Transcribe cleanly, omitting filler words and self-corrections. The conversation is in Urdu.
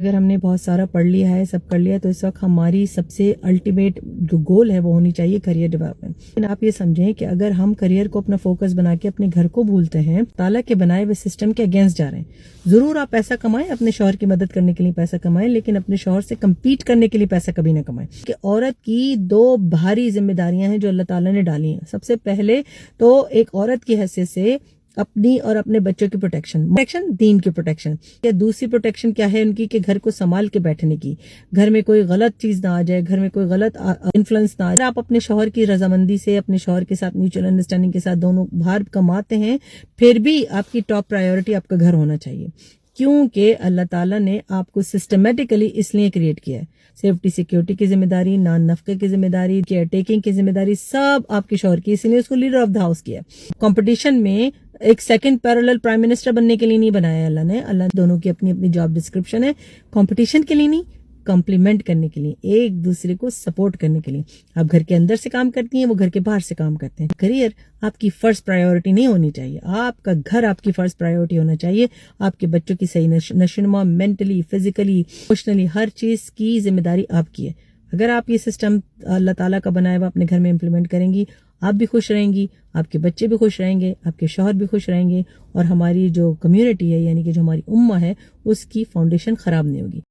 اگر ہم نے بہت سارا پڑھ لیا ہے، سب کر لیا، تو اس وقت ہماری سب سے الٹیمیٹ جو گول ہے وہ ہونی چاہیے کریئر ڈیولپمنٹ. لیکن آپ یہ سمجھیں کہ اگر ہم کریئر کو اپنا فوکس بنا کے اپنے گھر کو بھولتے ہیں، تعالیٰ کے بنائے ہوئے سسٹم کے اگینسٹ جا رہے ہیں. ضرور آپ پیسہ کمائیں، اپنے شوہر کی مدد کرنے کے لیے پیسہ کمائیں، لیکن اپنے شوہر سے کمپیٹ کرنے کے لیے پیسہ کبھی نہ کمائیں. کہ عورت کی 2 بھاری ذمہ داریاں ہیں جو اللہ تعالیٰ نے ڈالی ہیں. سب سے پہلے تو ایک عورت کی حیثیت سے اپنی اور اپنے بچوں کی پروٹیکشن، دین کی پروٹیکشن. یا دوسری پروٹیکشن کیا ہے ان کی، کہ گھر کو سنبھال کے بیٹھنے کی، گھر میں کوئی غلط چیز نہ آ جائے، گھر میں کوئی غلط انفلوئنس نہ آ جائے. آپ اپنے شوہر کی رضامندی سے، اپنے شوہر کے ساتھ میوچل انڈرسٹینڈنگ کے ساتھ دونوں باہر کماتے ہیں، پھر بھی آپ کی ٹاپ پرائیورٹی آپ کا گھر ہونا چاہیے. کیونکہ اللہ تعالیٰ نے آپ کو سسٹمیٹیکلی اس لیے کریٹ کیا ہے. سیفٹی سیکیورٹی کی ذمہ داری، نان نفقے کی ذمہ داری، کیئر ٹیکنگ کی ذمہ داری، سب آپ کے شوہر کی. اسی لیے اس کو لیڈر آف دا ہاؤس کیا. کمپٹیشن میں ایک سیکنڈ پیرالل پرائم منسٹر بننے کے لیے نہیں بنایا اللہ نے. اللہ دونوں کی اپنی اپنی جاب ڈسکرپشن ہے. کمپٹیشن کے لیے نہیں، کمپلیمنٹ کرنے کے لیے، ایک دوسرے کو سپورٹ کرنے کے لیے. آپ گھر کے اندر سے کام کرتی ہیں، وہ گھر کے باہر سے کام کرتے ہیں. کریئر آپ کی فرسٹ پرائیورٹی نہیں ہونی چاہیے. آپ کا گھر آپ کی فرسٹ پرائیورٹی ہونا چاہیے. آپ کے بچوں کی صحیح نشوونما، مینٹلی، فزیکلی، ایموشنلی، ہر چیز کی ذمہ داری آپ کی ہے. اگر آپ یہ سسٹم اللہ تعالیٰ کا بنایا ہوا اپنے گھر میں امپلیمنٹ کریں گی، آپ بھی خوش رہیں گی، آپ کے بچے بھی خوش رہیں گے، آپ کے شوہر بھی خوش رہیں گے، اور ہماری جو کمیونٹی ہے، یعنی کہ جو ہماری امہ ہے، اس کی فاؤنڈیشن خراب نہیں ہوگی.